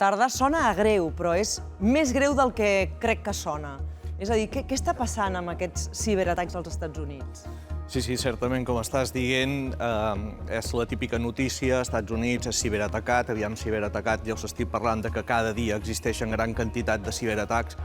tarda. Sona a greu, però és més greu del que crec que sona. És a dir, què està passant amb aquests ciberatacs als Estats Units? Sí, certament, com estàs dient, és la típica notícia, Estats Units és ciberatacat, aviam ciberatacat, ja us estic parlant de que cada dia existeixen gran quantitat de ciberatacs,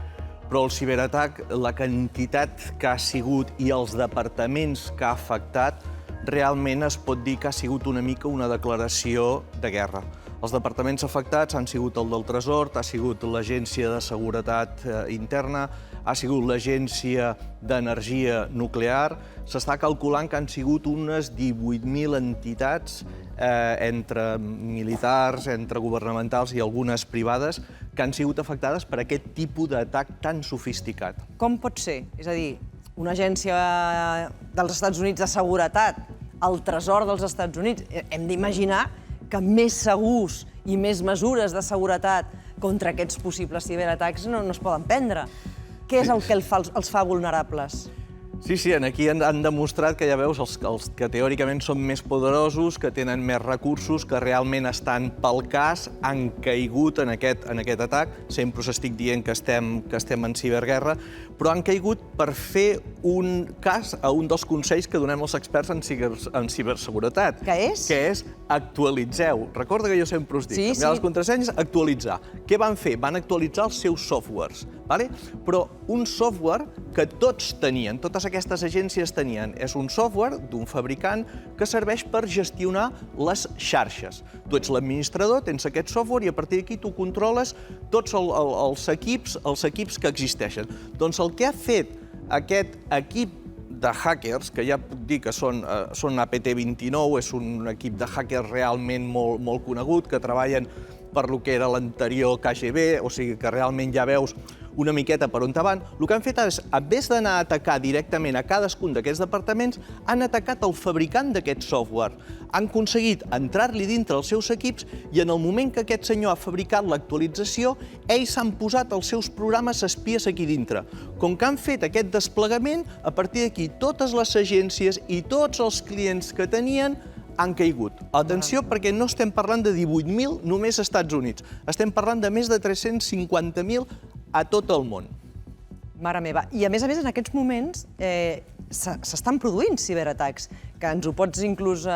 però el ciberatac, la quantitat que ha sigut i els departaments que ha afectat, realment es pot dir que ha sigut una mica una declaració de guerra. Els departaments afectats han sigut el del Tresor, ha sigut l'Agència de Seguretat Interna, ha sigut l'Agència d'Energia Nuclear. S'està calculant que han sigut unes 18.000 entitats, entre militars, entre governamentals i algunes privades, que han sigut afectades per aquest tipus d'atac tan sofisticat. Com pot ser? És a dir, una agència dels Estats Units de seguretat, el Tresor dels Estats Units, hem d'imaginar que més segurs i més mesures de seguretat contra aquests possibles ciberatacs no es poden prendre. Què és el que els fa vulnerables? Sí, aquí han demostrat que ja veus els que teòricament són més poderosos, que tenen més recursos, que realment estan pel cas, han caigut en aquest atac. Sempre us estic dient que estem en ciberguerra, però han caigut per fer un cas a un dels consells que donem als experts en ciberseguretat. Que és? Que és actualitzeu. Recorda que jo sempre us dic, canviar les contrasenyes, actualitzar. Què van fer? Van actualitzar els seus softwares, però un software que tots tenien, totes aquestes agències tenien, és un software d'un fabricant que serveix per gestionar les xarxes. Tu ets l'administrador, tens aquest software i a partir d'aquí tu controles tots els equips que existeixen. Doncs el que ha fet aquest equip de hackers, que ja puc dir que són APT29, és un equip de hackers realment molt conegut, que treballen per lo que era l'anterior KGB, o sigui que realment ja veus una miqueta per on van. El que han fet és, en vez d'anar a atacar directament a cadascun d'aquests departaments, han atacat el fabricant d'aquest software. Han aconseguit entrar-li dintre els seus equips i en el moment que aquest senyor ha fabricat l'actualització, ells s'han posat els seus programes espies aquí dintre. Com que han fet aquest desplegament, a partir d'aquí totes les agències i tots els clients que tenien han caigut. Atenció, perquè no estem parlant de 18.000 només als Estats Units. Estem parlant de més de 350.000 a tot el món. Mare meva. I a més, en aquests moments s'estan produint ciberatacs, que ens ho pots inclús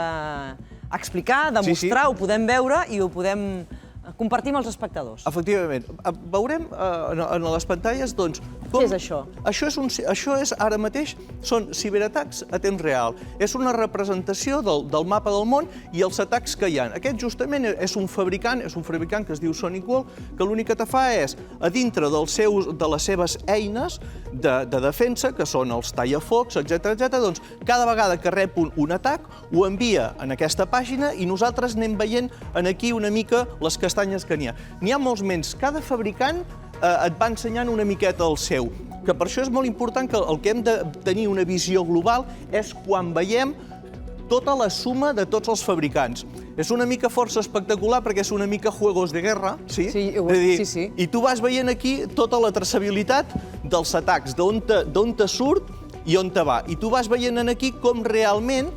explicar, demostrar, ho podem veure i ho podem compartir amb els espectadors. Efectivament. Veurem en les pantalles, doncs... Què és això? Això és, ara mateix, són ciberatacs a temps real. És una representació del mapa del món i els atacs que hi ha. Aquest, justament, és un fabricant que es diu SonicWall, que l'únic que te fa és, a dintre de les seves eines de defensa, que són els tallafocs, etc., doncs, cada vegada que rep un atac, ho envia en aquesta pàgina i nosaltres anem veient aquí una mica les castanyes que n'hi ha. N'hi ha molts menys. Cada fabricant et va ensenyant una miqueta el seu, que per això és molt important que el que hem de tenir una visió global és quan veiem tota la suma de tots els fabricants. És una mica força espectacular perquè és una mica juegos de guerra, sí? Sí. I tu vas veient aquí tota la traçabilitat dels atacs, d'on te surt i on te va. I tu vas veient aquí com realment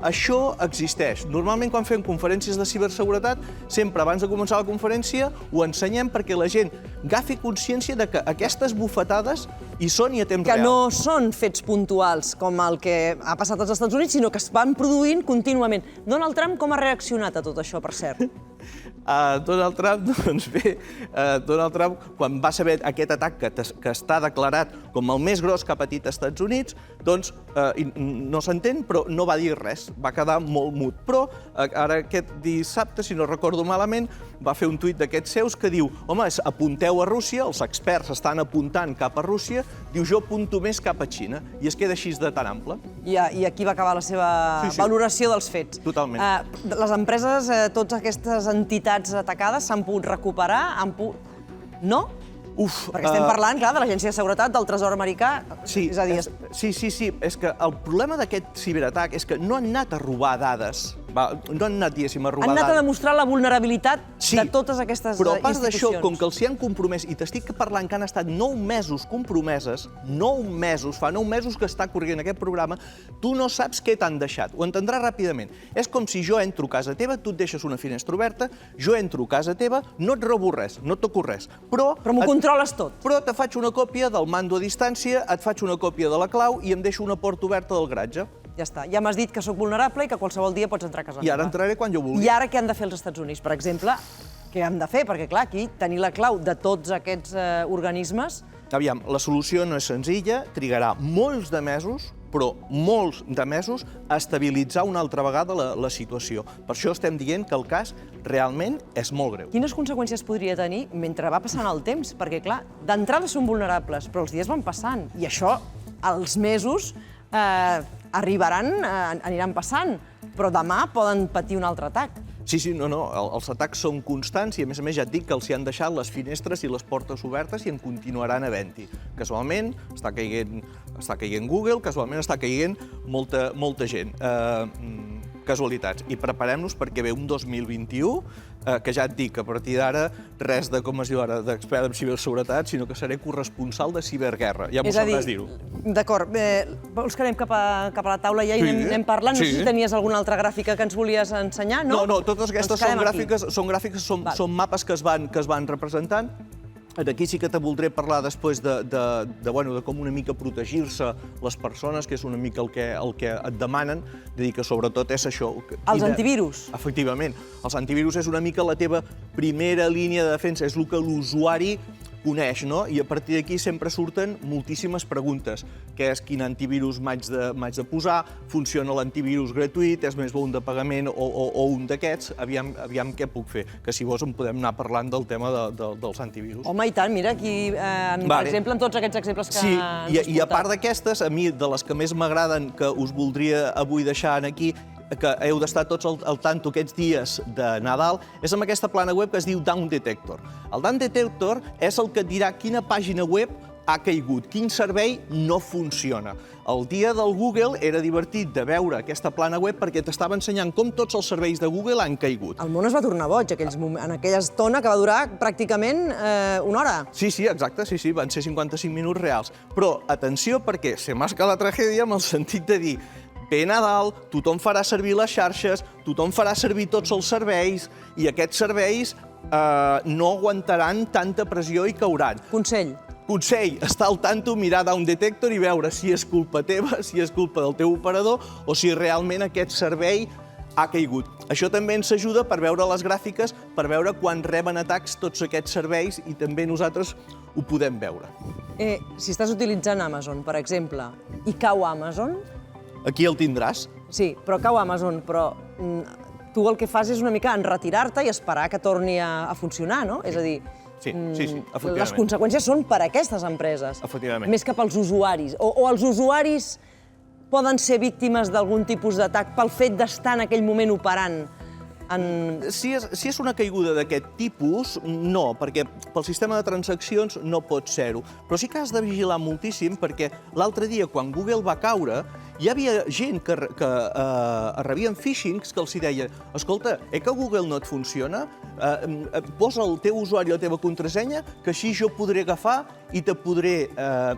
això existeix. Normalment, quan fem conferències de ciberseguretat, sempre abans de començar la conferència ho ensenyem perquè la gent agafi consciència de que aquestes bufetades hi són i a temps real. Que no són fets puntuals, com el que ha passat als Estats Units, sinó que es van produint contínuament. Donald Trump com ha reaccionat a tot això, per cert? Donald Trump, doncs bé, Donald Trump, quan va saber aquest atac que està declarat com el més gros que ha patit als Estats Units, doncs no s'entén, però no va dir res, va quedar molt mut. Però ara aquest dissabte, si no recordo malament, va fer un tuit d'aquests seus que diu: home, apunteu a Rússia, els experts estan apuntant cap a Rússia, diu jo apunto més cap a Xina, i es queda així de tan ample. I aquí va acabar la seva valoració dels fets. Totalment. Les empreses, totes aquestes entitats atacades, s'han pogut recuperar? No? Perquè estem parlant, clar, de l'Agència de Seguretat, del Tresor americà. Sí, és que el problema d'aquest ciberatac és que no han anat a robar dades no han anat, diguéssim, a robar Han anat a dades. demostrar la vulnerabilitat de totes aquestes institucions. Però a part d'això, com que els hi han compromès, i t'estic parlant que han estat 9 mesos compromeses, 9 mesos, fa 9 mesos que està corrent aquest programa, tu no saps què t'han deixat. Ho entendràs ràpidament. És com si jo entro a casa teva, tu et deixes una finestra oberta, jo entro a casa teva, no et robo res, no et toco res, però m'ho controles tot. Però te faig una còpia del mando a distància, et faig una còpia de la clau i em deixo una porta oberta del garatge. Ja està. Ja m'has dit que sóc vulnerable i que qualsevol dia pots entrar a casa meva. I ara entraré quan jo vulgui. I ara què han de fer els Estats Units? Per exemple, què han de fer? Perquè, clar, aquí tenir la clau de tots aquests organismes... Aviam, la solució no és senzilla, trigarà molts de mesos, però molts de mesos, a estabilitzar una altra vegada la situació. Per això estem dient que el cas realment és molt greu. Quines conseqüències podria tenir mentre va passant el temps? Perquè, clar, d'entrada són vulnerables, però els dies van passant. I això, els mesos, aniran passant, però demà poden patir un altre atac. Sí, no, els atacs són constants i, a més ja et dic que els hi han deixat les finestres i les portes obertes i en continuaran havent-hi. Casualment està caient Google, casualment està caient molta gent. Casualitats. I preparem-nos perquè ve un 2021, que ja et dic, a partir d'ara, res de, com es diu ara, d'expert en ciberseguretat, sinó que seré corresponsal de ciberguerra. Ja m'ho sabràs dir-ho. D'acord. Vols que anem cap a la taula ja i anem parlant? No sé si tenies alguna altra gràfica que ens volies ensenyar, no? No, totes aquestes són gràfiques, són mapes que es van representant. Aquí sí que te voldré parlar després de com una mica protegir-se les persones, que és una mica el que et demanen, de dir que sobretot és això. Els antivirus. Efectivament. Els antivirus és una mica la teva primera línia de defensa, és el que l'usuari coneix, no? I a partir d'aquí sempre surten moltíssimes preguntes. Què és, quin antivirus m'haig de posar? Funciona l'antivirus gratuït? És més bo un de pagament o un d'aquests? Aviam què puc fer. Que si vols en podem anar parlant del tema dels antivirus. Home, i tant, mira, aquí, per exemple, amb tots aquests exemples que ens has portat. I a part d'aquestes, a mi, de les que més m'agraden, que us voldria avui deixar aquí, que heu d'estar tots al tanto aquests dies de Nadal, és amb aquesta plana web que es diu Down Detector. El Down Detector és el que et dirà quina pàgina web ha caigut, quin servei no funciona. El dia del Google era divertit de veure aquesta plana web perquè t'estava ensenyant com tots els serveis de Google han caigut. El món es va tornar boig en aquella estona que va durar pràcticament una hora. Sí, exacte, van ser 55 minuts reals. Però atenció perquè se masca la tragèdia amb el sentit de dir ve Nadal, tothom farà servir les xarxes, tothom farà servir tots els serveis i aquests serveis no aguantaran tanta pressió i cauran. Consell, estar al tanto, mirar Down Detector i veure si és culpa teva, si és culpa del teu operador o si realment aquest servei ha caigut. Això també ens ajuda per veure les gràfiques, per veure quan reben atacs tots aquests serveis i també nosaltres ho podem veure. Si estàs utilitzant Amazon, per exemple, i cau Amazon... Aquí el tindràs. Sí, però cau Amazon, però tu el que fas és una mica enretirar-te i esperar que torni a funcionar, no? És a dir, sí, efectivament. Les conseqüències són per a aquestes empreses, més que pels usuaris. O els usuaris poden ser víctimes d'algun tipus d'atac pel fet d'estar en aquell moment operant. Si és una caiguda d'aquest tipus, no, perquè pel sistema de transaccions no pot ser-ho. Però sí que has de vigilar moltíssim perquè l'altre dia, quan Google va caure, hi havia gent que rebien phishings que els deia escolta, que Google no et funciona? Posa el teu usuari o la teva contrasenya, que així jo podré agafar i te podré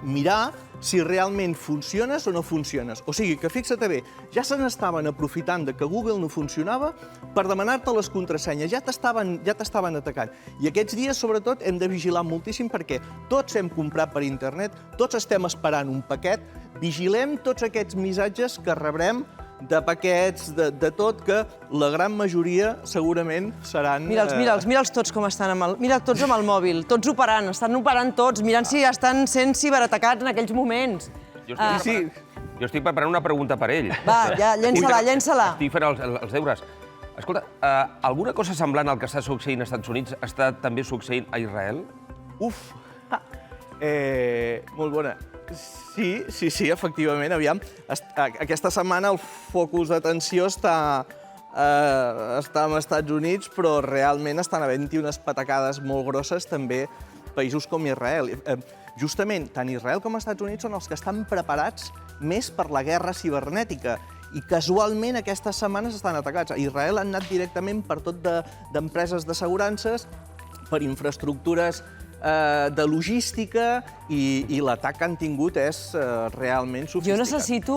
mirar si realment funciones o no funciones. O sigui, que fixa't bé, ja se n'estaven aprofitant de que Google no funcionava per demanar-te les contrasenyes, ja t'estaven atacant. I aquests dies, sobretot, hem de vigilar moltíssim perquè tots hem comprat per internet, tots estem esperant un paquet, vigilem tots aquests missatges que rebrem de paquets, de tot, que la gran majoria segurament seran... Mira'ls tots com estan, mira tots amb el mòbil, tots operant, estan operant tots, mirant si estan sent ciberatacats en aquells moments. Jo estic preparant una pregunta per ell. Va, ja, llença-la. Estic fent els deures. Escolta, alguna cosa semblant al que està succeint als Estats Units està també succeint a Israel? Molt bona. Sí, efectivament, aviam. Aquesta setmana el focus d'atenció està als Estats Units, però realment estan havent-hi unes patacades molt grosses també països com Israel. Justament, tant Israel com els Estats Units són els que estan preparats més per la guerra cibernètica I casualment aquestes setmanes estan atacats. A Israel han anat directament per tot d'empreses d'assegurances, per infraestructures de logística, i l'atac que han tingut és realment sofisticat. Jo necessito,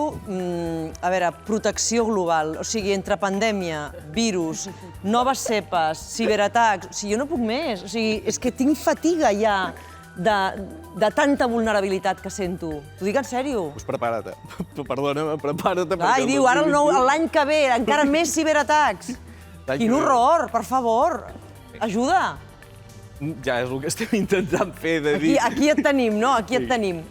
a veure, protecció global. O sigui, entre pandèmia, virus, noves cepes, ciberatacs... O sigui, jo no puc més. O sigui, és que tinc fatiga ja de tanta vulnerabilitat que sento. T'ho dic en sèrio. Doncs prepara't, perdona'm, prepara't. Clar, i diu, ara l'any que ve, encara més ciberatacs. Quin horror, per favor. Ajuda. Ja és el que estem intentant fer, de dir. Aquí et tenim, no? Aquí et tenim.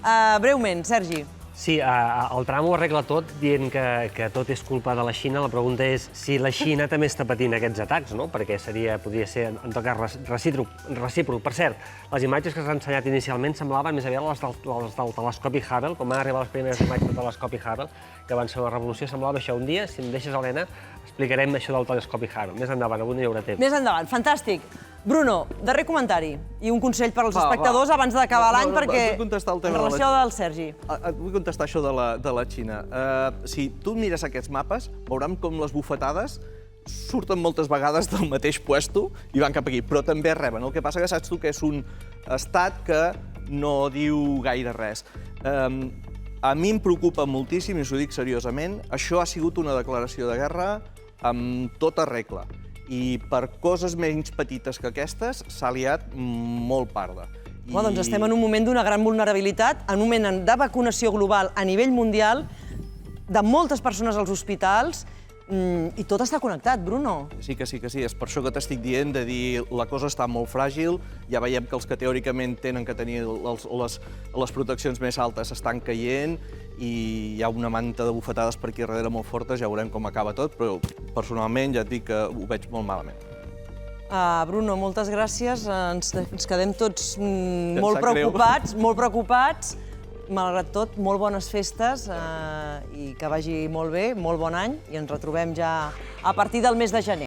Breument, Sergi. Sí, el Trump ho arregla tot dient que tot és culpa de la Xina. La pregunta és si la Xina també està patint aquests atacs, no? Perquè podria ser, en tot cas, recíproc. Per cert, les imatges que s'han ensenyat inicialment semblaven més aviat les del telescopi Hubble, quan van arribar les primeres imatges del telescopi Hubble, que van ser una revolució, semblava això. Un dia, si em deixes, Helena, explicarem això del telescopi Hubble. Més endavant, avui no hi haurà temps. Més endavant, fantàstic. Bruno, darrer comentari i un consell per als espectadors abans d'acabar l'any, perquè en relació del Sergi. Et vull contestar això de la Xina. Si tu mires aquests mapes, veurem com les bufetades surten moltes vegades del mateix puesto i van cap aquí, però també reben. El que passa que saps tu que és un estat que no diu gaire res. A mi em preocupa moltíssim, i us ho dic seriosament, això ha sigut una declaració de guerra amb tota regla. I per coses menys petites que aquestes s'ha liat molt parda. Doncs estem en un moment d'una gran vulnerabilitat, en un moment de vacunació global a nivell mundial, de moltes persones als hospitals, i tot està connectat, Bruno. Sí que sí. És per això que t'estic dient de dir la cosa està molt fràgil. Ja veiem que els que teòricament tenen que tenir les proteccions més altes estan caient i hi ha una manta de bufetades per aquí darrere molt fortes, ja veurem com acaba tot, però personalment ja et dic que ho veig molt malament. Bruno, moltes gràcies. Ens quedem tots molt preocupats. Malgrat tot, molt bones festes i que vagi molt bé, molt bon any, i ens retrobem ja a partir del mes de gener.